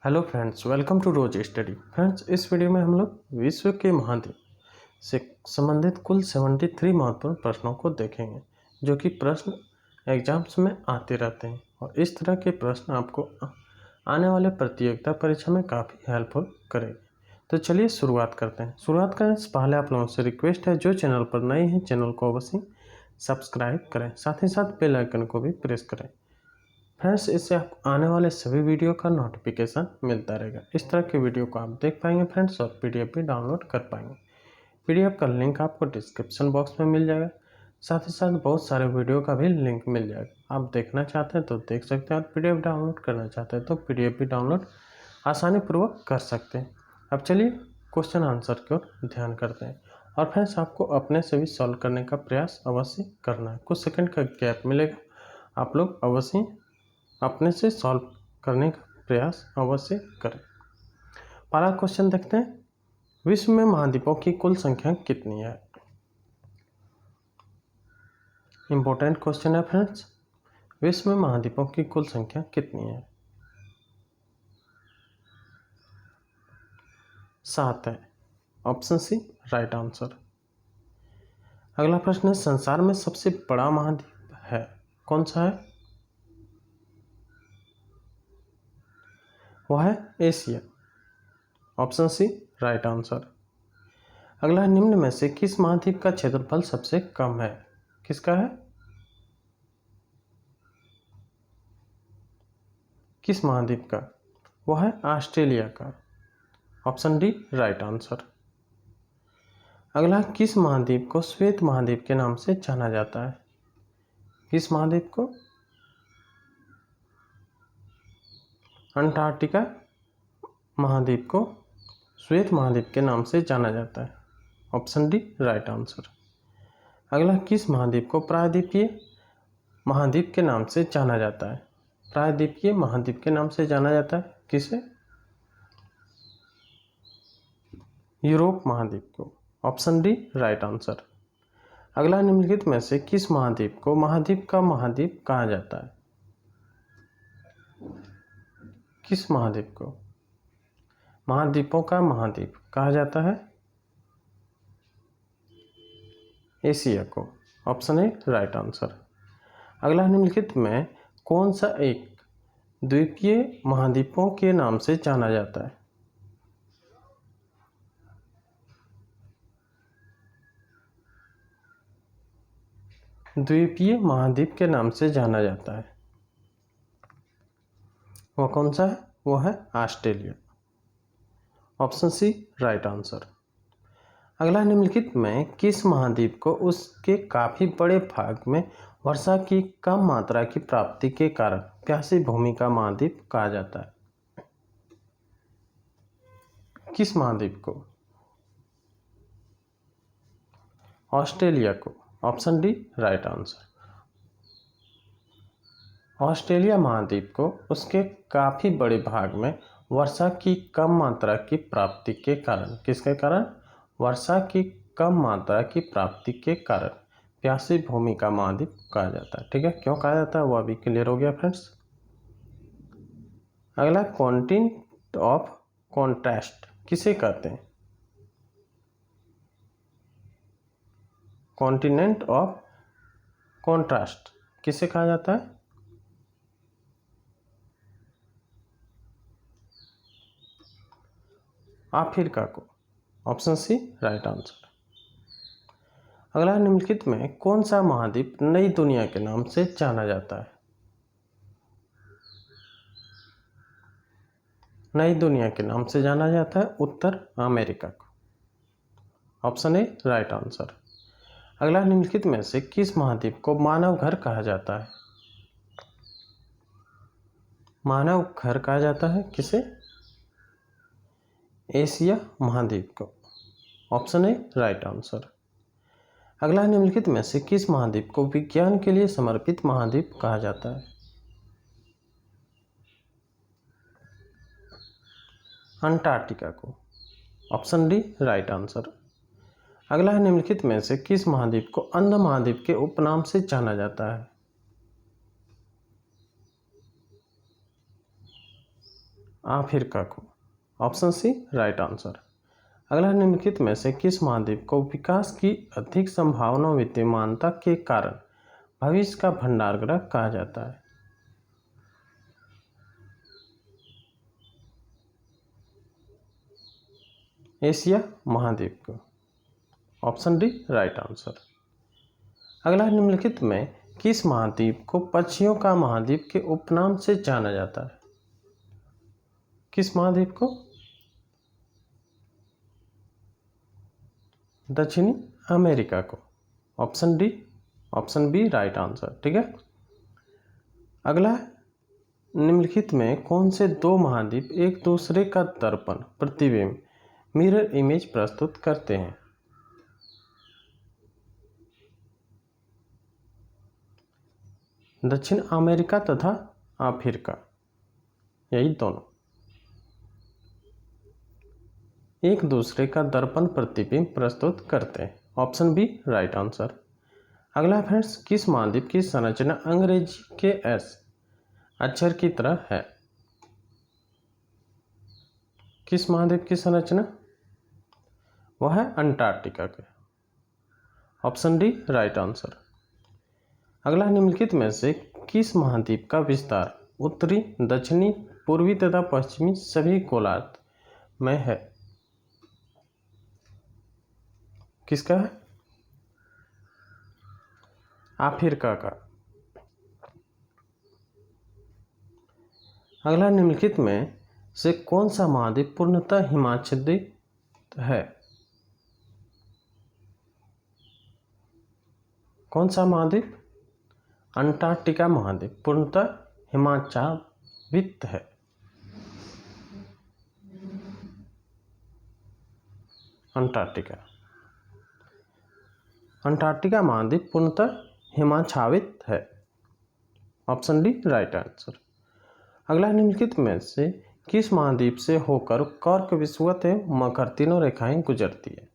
Hello friends, welcome to rose study. Friends, इस video में हम लोग विश्व के महाद्वीप से संबंधित कुल 73 महत्वपूर्ण प्रश्नों को देखेंगे, जो कि प्रश्न एग्जाम्स में आते रहते हैं और इस तरह के प्रश्न आपको आने वाले प्रतियोगिता परीक्षा में काफ़ी हेल्पफुल करेंगे। तो चलिए शुरुआत करते हैं। शुरुआत करने से पहले आप लोगों से रिक्वेस्ट है, जो चैनल पर नए हैं चैनल को अवश्य सब्सक्राइब करें, साथ ही साथ बेल आइकन को भी प्रेस करें। फ्रेंड्स, इससे आपको आने वाले सभी वीडियो का नोटिफिकेशन मिलता रहेगा। इस तरह के वीडियो को आप देख पाएंगे फ्रेंड्स, और पीडीएफ भी डाउनलोड कर पाएंगे। पीडीएफ का लिंक आपको डिस्क्रिप्शन बॉक्स में मिल जाएगा। साथ ही साथ बहुत सारे वीडियो का भी लिंक मिल जाएगा। आप देखना चाहते हैं तो देख सकते हैं, और पीडीएफ डाउनलोड करना चाहते हैं तो पीडीएफ भी डाउनलोड आसानी पूर्वक कर सकते हैं। अब चलिए क्वेश्चन आंसर की ओर ध्यान करते हैं। और फ्रेंड्स, आपको अपने से भी सॉल्व करने का प्रयास अवश्य करना है। कुछ सेकंड का गैप मिलेगा, आप लोग अवश्य अपने से सॉल्व करने का प्रयास अवश्य करें। पहला क्वेश्चन देखते हैं, विश्व में महाद्वीपों की कुल संख्या कितनी है? इंपॉर्टेंट क्वेश्चन है फ्रेंड्स। विश्व में महाद्वीपों की कुल संख्या कितनी है? 7 है। Option C right answer. अगला प्रश्न है, संसार में सबसे बड़ा महाद्वीप है, कौन सा है? वह है Asia. Option C right answer. अगला, निम्न में से किस महाद्वीप का क्षेत्रफल सबसे कम है? किसका है? किस महाद्वीप का? वह है ऑस्ट्रेलिया का। Option D right answer. अगला, किस महाद्वीप को श्वेत महाद्वीप के नाम से जाना जाता है? किस महाद्वीप को? अंटार्कटिका महाद्वीप को श्वेत महाद्वीप के नाम से जाना जाता है। Option D right answer. अगला, किस महाद्वीप को प्रायद्वीपीय महाद्वीप के नाम से जाना जाता है? प्रायद्वीपीय महाद्वीप के नाम से जाना जाता है किसे? यूरोप महाद्वीप को। Option D right answer. अगला, निम्नलिखित में से किस महाद्वीप को महाद्वीप का महाद्वीप कहा जाता है? किस महाद्वीप को महाद्वीपों का महाद्वीप कहा जाता है? एशिया को। Option A right answer. अगला, निम्नलिखित में कौन सा एक द्वीपीय महाद्वीपों के नाम से जाना जाता है? द्वीपीय महाद्वीप के नाम से जाना जाता है, वह कौन सा है? वह है Australia. Option C right answer. अगला, निम्नलिखित में किस महाद्वीप को उसके काफी बड़े भाग में वर्षा की कम मात्रा की प्राप्ति के कारण प्यासी भूमि का महाद्वीप कहा जाता है? किस महाद्वीप को? ऑस्ट्रेलिया को। Option D right answer. Australia महाद्वीप को उसके काफी बड़े भाग में वर्षा की कम मात्रा की प्राप्ति के कारण, किसके कारण? वर्षा की कम मात्रा की प्राप्ति के कारण प्यासी भूमि का महाद्वीप कहा जाता है। ठीक है, क्यों कहा जाता है वो अभी क्लियर हो गया फ्रेंड्स। अगला, कॉन्टिनेंट ऑफ कॉन्ट्रास्ट किसे कहते हैं? कॉन्टिनेंट ऑफ कॉन्ट्रास्ट किसे कहा जाता है? अफ्रीका को। Option C right answer. अगला, निम्नलिखित में कौन सा महाद्वीप नई दुनिया के नाम से जाना जाता है? नई दुनिया के नाम से जाना जाता है उत्तर अमेरिका को। Option A right answer. अगला, निम्नलिखित में से किस महाद्वीप को मानव घर कहा जाता है? मानव घर कहा जाता है किसे? एशिया महाद्वीप को। Option A right answer. अगला, निम्नलिखित में से किस महाद्वीप को विज्ञान के लिए समर्पित महाद्वीप कहा जाता है? अंटार्कटिका को। Option D right answer. अगला है, निम्नलिखित में से किस महाद्वीप को अंध महाद्वीप के उपनाम से जाना जाता है? अफ्रीका को। Option C right answer. अगला, निम्नलिखित में से किस महाद्वीप को विकास की अधिक संभावना विद्यमानता के कारण भविष्य का भंडारगृह कहा जाता है? एशिया महाद्वीप को। Option D right answer. अगला, निम्नलिखित में किस महाद्वीप को पक्षियों का महाद्वीप के उपनाम से जाना जाता है? किस महाद्वीप को? दक्षिणी अमेरिका को। Option D, option B right answer. ठीक है। अगला, निम्नलिखित में कौन से दो महाद्वीप एक दूसरे का दर्पण प्रतिबिंब मिरर इमेज प्रस्तुत करते हैं? दक्षिण अमेरिका तथा अफ्रीका, यही दोनों एक दूसरे का दर्पण प्रतिबिंब प्रस्तुत करते हैं। Option B right answer. अगला फ्रेंड्स, किस महाद्वीप की संरचना अंग्रेजी के एस अक्षर की तरह है? किस महाद्वीप की संरचना? वह है अंटार्कटिका के। Option D right answer. अगला, निम्नलिखित में से किस महाद्वीप का विस्तार उत्तरी, दक्षिणी, पूर्वी तथा पश्चिमी सभी गोलार्ध में है? किसका है? अफ्रीका का। अगला, निम्नलिखित में से कौन सा महाद्वीप पूर्णतः हिमाच्छादित है? कौन सा महाद्वीप? अंटार्कटिका महाद्वीप पूर्णतः हिमाच्छादित है। अंटार्कटिका महाद्वीप पूर्णतः हिमाच्छादित है। Option D right answer. अगला, निम्नलिखित में से किस महाद्वीप से होकर कर्क, विषुवत एवं मकर तीनों रेखाएं गुजरती है?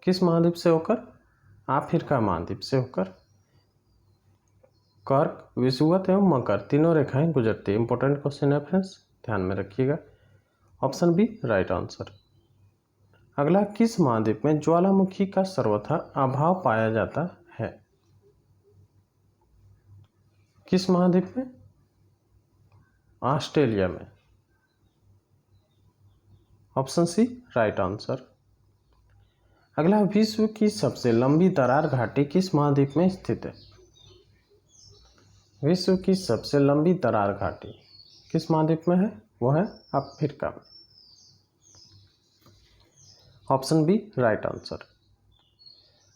किस महाद्वीप से होकर? अफ्रीका महाद्वीप से होकर कर्क, विषुवत एवं मकर तीनों रेखाएं गुजरती है। इंपॉर्टेंट क्वेश्चन है फ्रेंड्स, ध्यान में रखिएगा। Option B right answer. अगला, किस महाद्वीप में ज्वालामुखी का सर्वथा अभाव पाया जाता है? किस महाद्वीप में? ऑस्ट्रेलिया में। Option C right answer. अगला, विश्व की सबसे लंबी दरार घाटी किस महाद्वीप में स्थित है? विश्व की सबसे लंबी दरार घाटी किस महाद्वीप में है? वह है अफ्रीका में। Option B right answer.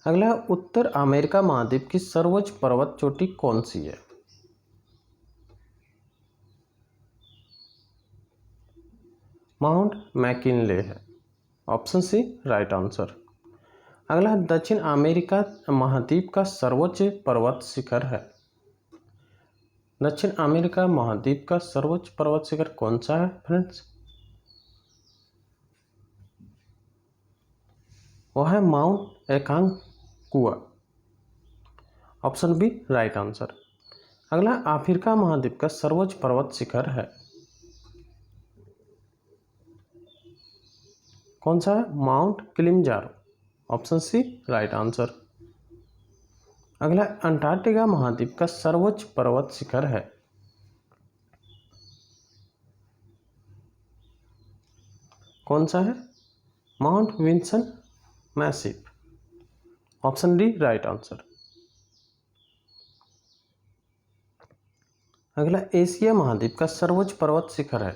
अगला, उत्तर अमेरिका महाद्वीप की सर्वोच्च पर्वत चोटी कौन सी है? माउंट मैकिनले है। Option C right answer. अगला, दक्षिण अमेरिका महाद्वीप का सर्वोच्च पर्वत शिखर है। दक्षिण अमेरिका महाद्वीप का सर्वोच्च पर्वत शिखर कौन सा है फ्रेंड्स? वह है Mount Aconcagua. Option B right answer. अगला, अफ्रीका महाद्वीप का सर्वोच्च पर्वत शिखर है कौन सा है? Mount Kilimanjaro. Option C right answer. अगला, अंटार्कटिका महाद्वीप का सर्वोच्च पर्वत शिखर है कौन सा है? Mount Vinson Massif. Option D right answer. अगला, एशिया महाद्वीप का सर्वोच्च पर्वत शिखर है।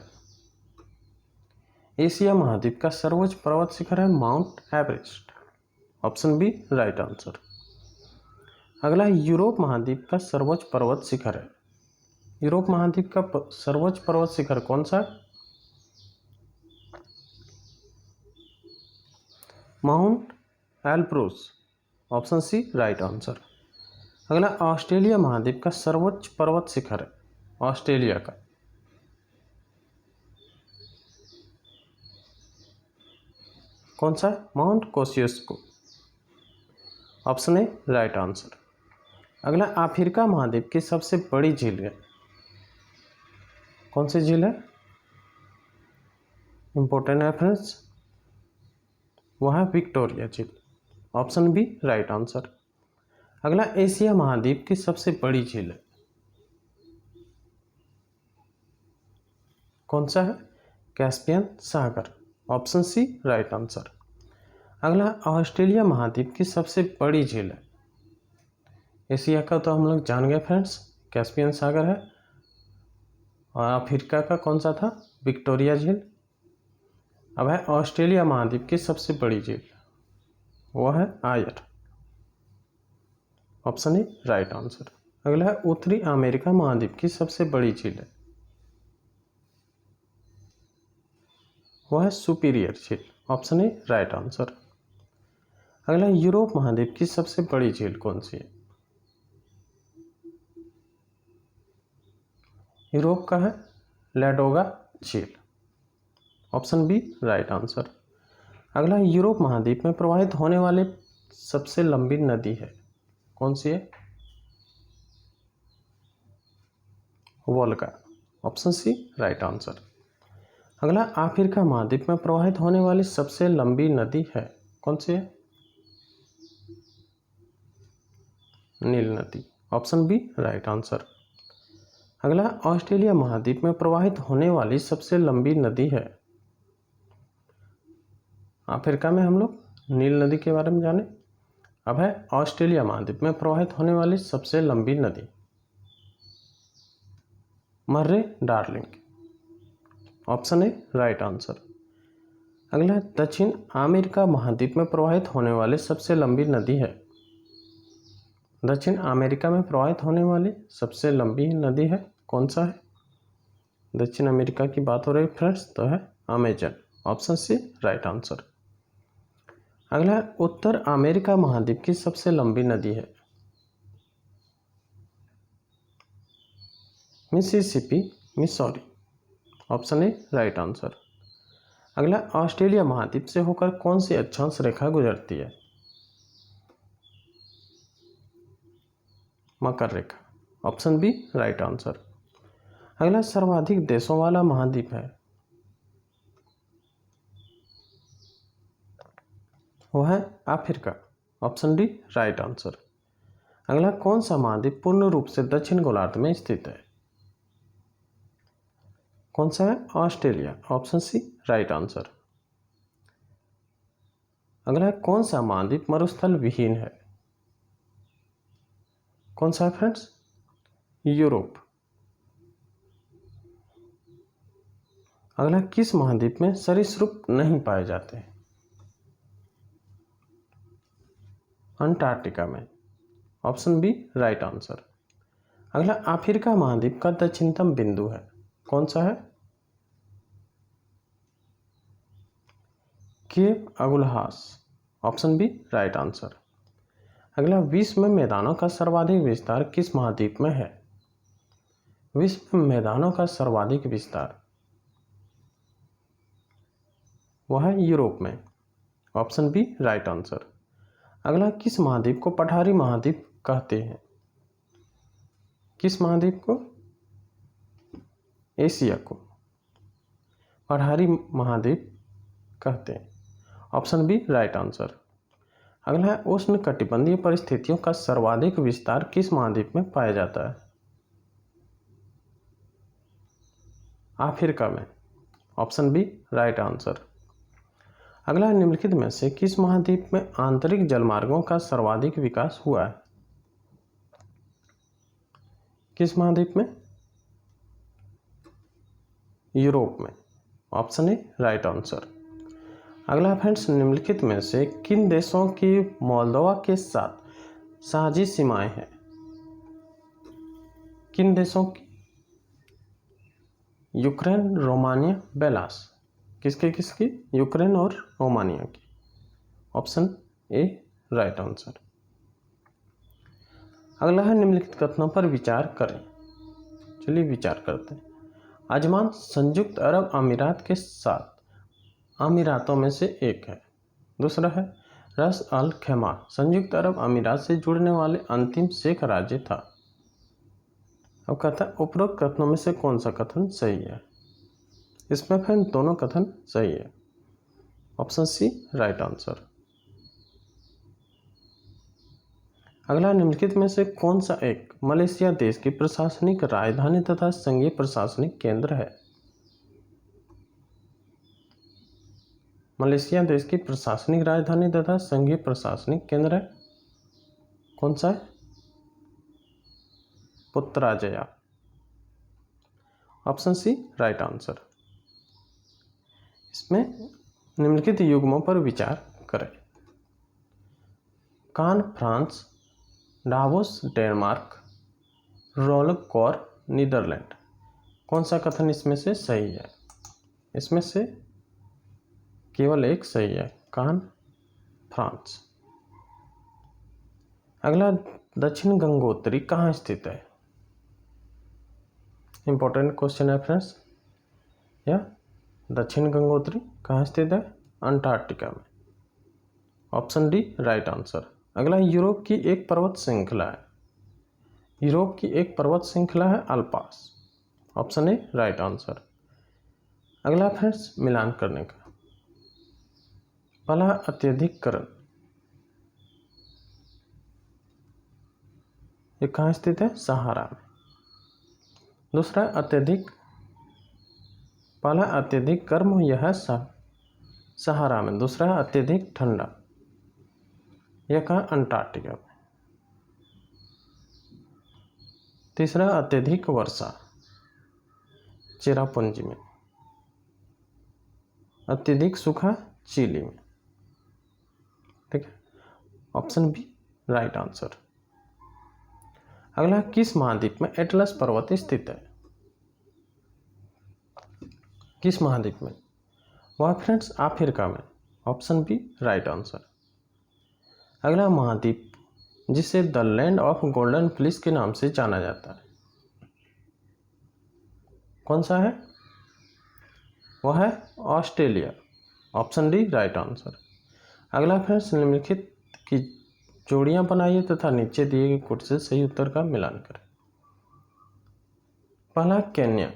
एशिया महाद्वीप का सर्वोच्च पर्वत शिखर है mount Everest. Option B right answer. अगला, यूरोप महाद्वीप का सर्वोच्च पर्वत शिखर है। यूरोप महाद्वीप का सर्वोच्च पर्वत शिखर कौन सा है? Mount Elbrus. Option C right answer. अगला, ऑस्ट्रेलिया महाद्वीप का सर्वोच्च पर्वत शिखर है ऑस्ट्रेलिया का कौन सा है? Mount Kosciuszko. Option A right answer. अगला, अफ्रीका महाद्वीप की सबसे बड़ी झील है। कौन सी झील है, इंपॉर्टेंट है फ्रेंड्स, वह है विक्टोरिया झील। Option B right answer. अगला, एशिया महाद्वीप की सबसे बड़ी झील है, कौन सा है, कैस्पियन सागर। Option C right answer. अगला, ऑस्ट्रेलिया महाद्वीप की सबसे बड़ी झील है, एशिया का तो हम लोग जान गए फ्रेंड्स, कैस्पियन सागर है, और अफ्रीका का कौन सा था, विक्टोरिया झील। अब है ऑस्ट्रेलिया महाद्वीप की सबसे बड़ी झील, वह है Eyre. Option A right answer. अगला है, उत्तरी अमेरिका महाद्वीप की सबसे बड़ी झील है, वह है सुपीरियर झील। Option A right answer. अगला, यूरोप महाद्वीप की सबसे बड़ी झील कौन सी है, यूरोप का है लैडोगा झील। Option B right answer. अगला, यूरोप महाद्वीप में प्रवाहित होने वाले सबसे लंबी नदी है, कौन सी है, Volga. Option C right answer. अगला, अफ्रीका महाद्वीप में प्रवाहित होने वाली सबसे लंबी नदी है, कौन सी है, नील नदी। Option B right answer. अगला, ऑस्ट्रेलिया महाद्वीप में प्रवाहित होने वाली सबसे लंबी नदी है, अफ्रीका में हम लोग नील नदी के बारे में जाने। अब है ऑस्ट्रेलिया महाद्वीप में प्रवाहित होने वाली सबसे लंबी नदी, Murray Darling. Option A right answer. अगला, दक्षिण अमेरिका महाद्वीप में प्रवाहित होने वाली सबसे लंबी नदी है, दक्षिण अमेरिका में प्रवाहित होने वाली सबसे लंबी नदी है, कौन सा है, दक्षिण अमेरिका की बात हो रही फ्रेंड्स, तो है Amazon. Option C right answer. अगला, उत्तर अमेरिका महाद्वीप की सबसे लंबी नदी है, Mississippi, Missouri. Option A right answer. अगला, ऑस्ट्रेलिया महाद्वीप से होकर कौन सी अक्षांश रेखा गुजरती है, मकर रेखा। Option B right answer. अगला, सर्वाधिक देशों वाला महाद्वीप है, वह है Africa. Option D right answer. अगला, कौन सा महाद्वीप पूर्ण रूप से दक्षिण गोलार्ध में स्थित है, कौन सा है, Australia. Option C right answer. अगला, कौन सा महाद्वीप मरुस्थल विहीन है, कौन सा है फ्रेंड्स, यूरोप। अगला, किस महाद्वीप में सरीसृप नहीं पाए जाते, अंटार्कटिका में। Option B right answer. अगला, अफ्रीका महाद्वीप का दक्षिणतम बिंदु है, कौन सा है, cape Agulhas. Option B right answer. अगला, विश्व में मैदानों का सर्वाधिक विस्तार किस महाद्वीप में है, विश्व में मैदानों का सर्वाधिक विस्तार, वह है यूरोप में। Option B right answer. अगला, किस महाद्वीप को पठारी महाद्वीप कहते हैं, किस महाद्वीप को, एशिया को पठारी महाद्वीप कहते हैं। Option B right answer. अगला है, उष्ण कटिबंधीय परिस्थितियों का सर्वाधिक विस्तार किस महाद्वीप में पाया जाता है, अफ्रीका में। Option B right answer. अगला, निम्नलिखित में से किस महाद्वीप में आंतरिक जलमार्गों का सर्वाधिक विकास हुआ है, किस महाद्वीप में, यूरोप में। Option A right answer. अगला फ्रेंड्स, निम्नलिखित में से किन देशों की मोल्दोवा के साथ साझी सीमाएं हैं, किन देशों की, यूक्रेन, रोमानिया, बेलास। किसके किसकी, यूक्रेन और रोमानिया की। Option A right answer. अगला है, निम्नलिखित कथनों पर विचार करें। चलिए विचार करते हैं। अजमान संयुक्त अरब अमीरात के साथ अमीरातों में से एक है। दूसरा है, रस अल खैमा संयुक्त अरब अमीरात से जुड़ने वाले अंतिम शेख राज्य था। अब कहता है उपरोक्त कथनों में से कौन सा कथन सही है। इसमें फिर दोनों कथन सही है। Option C right answer. अगला निम्नलिखित में से कौन सा एक मलेशिया देश की प्रशासनिक राजधानी तथा संघीय प्रशासनिक केंद्र है। मलेशिया देश की प्रशासनिक राजधानी तथा संघीय प्रशासनिक केंद्र है, कौन सा है। Putrajaya. Option C right answer. इसमें निम्नलिखित युग्मों पर विचार करें। कान फ्रांस, डावोस डेनमार्क, रोलकॉर नीदरलैंड, कौन सा कथन इसमें से सही है। इसमें से केवल एक सही है, कान फ्रांस। अगला दक्षिण गंगोत्री कहाँ स्थित है। इंपॉर्टेंट क्वेश्चन है फ्रेंड्स। या दक्षिण गंगोत्री कहाँ स्थित है, अंटार्कटिका में। Option D right answer. अगला यूरोप की एक पर्वत श्रृंखला है। यूरोप की एक पर्वत श्रृंखला है अल्पास। Option A right answer. अगला फ्रेंड्स मिलान करने का। पहला अत्यधिकरण, ये कहाँ स्थित है, सहारा में। दूसरा अत्यधिक, पहला अत्यधिक गर्म यह है सहारा में। दूसरा अत्यधिक ठंडा, यह कहाँ, अंटार्कटिका में। तीसरा अत्यधिक वर्षा, चेरापूंजी में। अत्यधिक सूखा, चिली में। ठीक है, ऑप्शन बी राइट आंसर। अगला किस महाद्वीप में एटलस पर्वत स्थित है। किस महाद्वीप में, वह फ्रेंड्स अफ्रीका में। Option B right answer. अगला महाद्वीप जिसे the land of golden fleece के नाम से जाना जाता है, कौन सा है, वह है Australia. Option D right answer. अगला फ्रेंड्स निम्नलिखित की जोड़ियां बनाइए तथा नीचे दिए गए कोड से सही उत्तर का मिलान करें। पहला Kenya,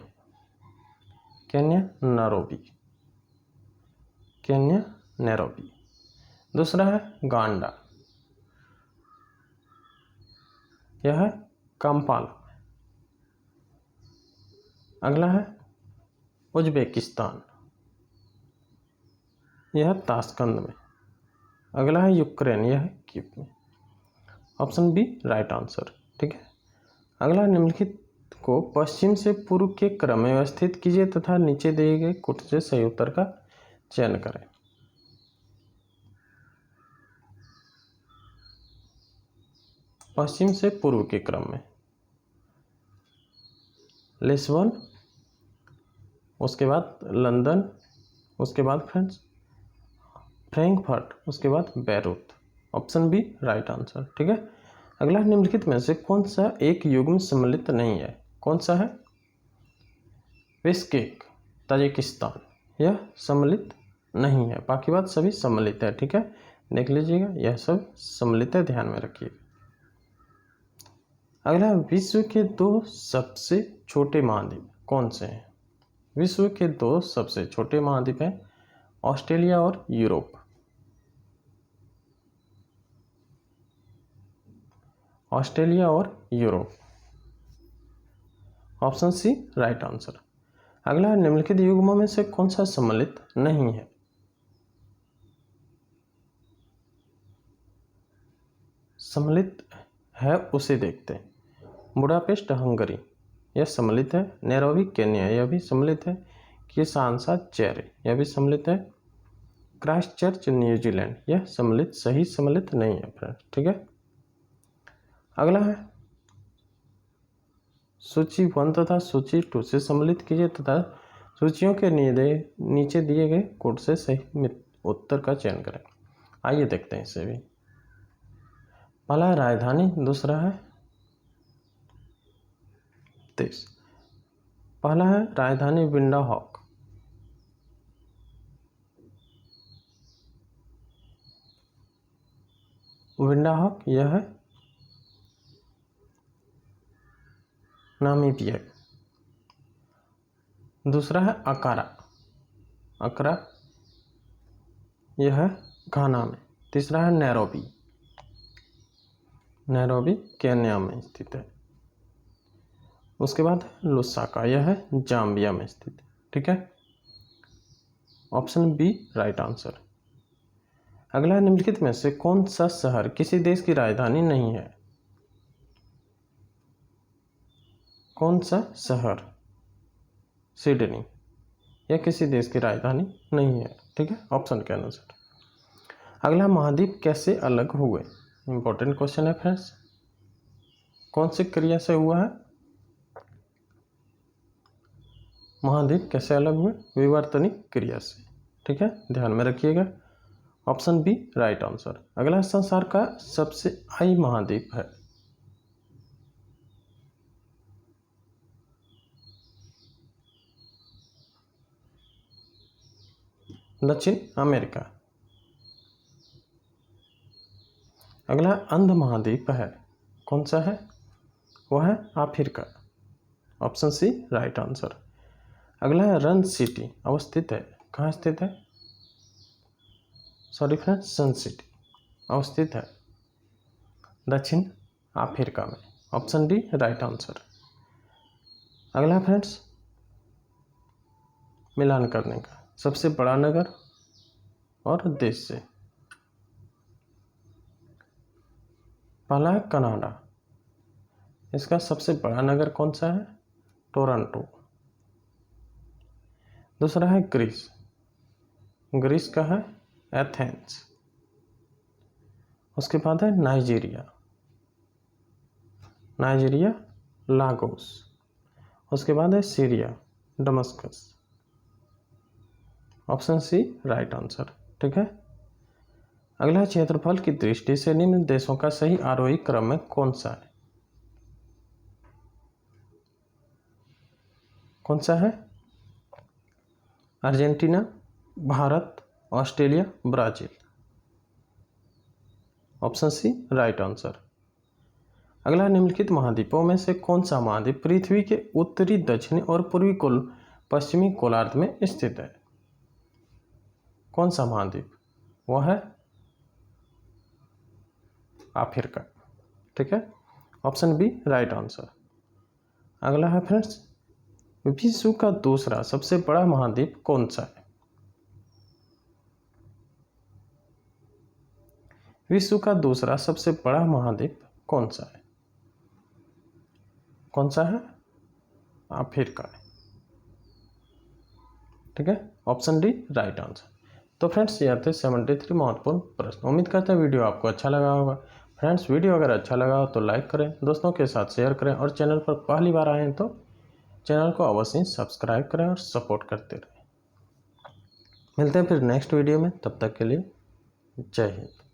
Kenya Nairobi, Kenya Nairobi. दूसरा है गांडा, यह है कंपाला। अगला है उज्बेकिस्तान, यह ताशकंद में। अगला है यूक्रेन, यह है कीव में। Option B right answer. ठीक है, अगला निम्नलिखित को पश्चिम से पूर्व के क्रम में व्यवस्थित कीजिए तथा नीचे दिए गए कुट से सही उत्तर का चयन करें। पश्चिम से पूर्व के क्रम में लिस्बन, उसके बाद लंदन, उसके बाद फ्रेंड्स फ्रैंकफर्ट, उसके बाद Beirut. Option B right answer. ठीक है, अगला निम्नलिखित में से कौन सा एक युग्म सम्मिलित नहीं है, कौन सा है। बिश्केक ताजिकिस्तान, यह सम्मिलित नहीं है, बाकी बात सभी सम्मिलित है। ठीक है, देख लीजिएगा, यह सब सम्मिलित है, ध्यान में रखिएगा। अगला विश्व के दो सबसे छोटे महाद्वीप कौन से हैं। विश्व के दो सबसे छोटे महाद्वीप हैं ऑस्ट्रेलिया और यूरोप। ऑस्ट्रेलिया और Europe. Option C right answer. अगला निम्नलिखित युग्मों में से कौन सा सम्मिलित नहीं है। सम्मिलित है उसे देखते हैं। बुडापेस्ट हंगरी, यह सम्मिलित है। नैरोबी केन्या, यह भी सम्मिलित है। किसानसा चेरे, यह भी सम्मिलित है। क्राइस्टचर्च न्यूजीलैंड, यह सम्मिलित सही सम्मिलित नहीं है फ्रेंड्स। ठीक है, अगला है सूची 1 तथा सूची 2 से सम्मिलित कीजिए तथा सूचियों के नीचे दिए गए कोड से सही उत्तर का चयन करें। आइए देखते हैं इसे भी। पहला राजधानी, दूसरा है देश। पहला है राजधानी विंडाहॉक, विंडाहॉक यह है नामीबिया। दूसरा है अकारा, अकरा यह है घाना में। तीसरा है नैरोबी, नैरोबी केन्या में स्थित है। उसके बाद लुसाका, यह है जाम्बिया में स्थित है। ठीक है, ऑप्शन बी राइट आंसर। अगला, निम्नलिखित में से कौन सा शहर किसी देश की राजधानी नहीं है? कौन सा शहर सिडनी यह किसी देश की राजधानी नहीं है? ठीक है, ऑप्शन के अनुसार। अगला, महाद्वीप कैसे अलग हुए? इंपॉर्टेंट क्वेश्चन है फ्रेंड्स। कौन सी क्रिया से हुआ है? महाद्वीप कैसे अलग हुए? विवर्तनिक क्रिया से। ठीक है, ध्यान में रखिएगा, ऑप्शन बी राइट आंसर। अगला, संसार का सबसे आई महाद्वीप है? दक्षिण अमेरिका। अगला, अंध महाद्वीप है, कौन सा है? वह है Africa, option C right answer. अगला, रन सिटी अवस्थित है, कहाँ स्थित है? सॉरी फ्रेंड्स, सन सिटी अवस्थित है दक्षिण अफ्रीका में, ऑप्शन डी राइट आंसर। अगला फ्रेंड्स, मिलान करने का सबसे बड़ा नगर और देश से। पहला है कनाडा, इसका सबसे बड़ा नगर कौन सा है? टोरंटो। दूसरा है ग्रीस, ग्रीस का है एथेंस। उसके बाद है नाइजीरिया, नाइजीरिया लागोस। उसके बाद है Syria, Damascus, option C right answer. ठीक है, अगला, क्षेत्रफल की दृष्टि से निम्न देशों का सही आरोही क्रम में कौन सा है? कौन सा है? Argentina, Bharat, Australia, Brazil, option C right answer. अगला, निम्नलिखित महाद्वीपों में से कौन सा महाद्वीप पृथ्वी के उत्तरी, दक्षिणी और पूर्वी पश्चिमी गोलार्ध में स्थित है? कौन सा महाद्वीप? वह है अफ्रीका। ठीक है, ऑप्शन बी राइट आंसर। अगला है फ्रेंड्स, विश्व का दूसरा सबसे बड़ा महाद्वीप कौन सा है? विश्व का दूसरा सबसे बड़ा महाद्वीप कौन सा है? कौन सा है? अफ्रीका है। ठीक है, ऑप्शन डी राइट आंसर। तो फ्रेंड्स, यह थे 73 महत्वपूर्ण प्रश्न। उम्मीद करते हैं वीडियो आपको अच्छा लगा होगा। फ्रेंड्स, वीडियो अगर अच्छा लगा हो तो लाइक करें, दोस्तों के साथ शेयर करें और चैनल पर पहली बार आए हैं तो चैनल को अवश्य सब्सक्राइब करें और सपोर्ट करते रहें। मिलते हैं फिर नेक्स्ट वीडियो में, तब तक के लिए जय हिंद।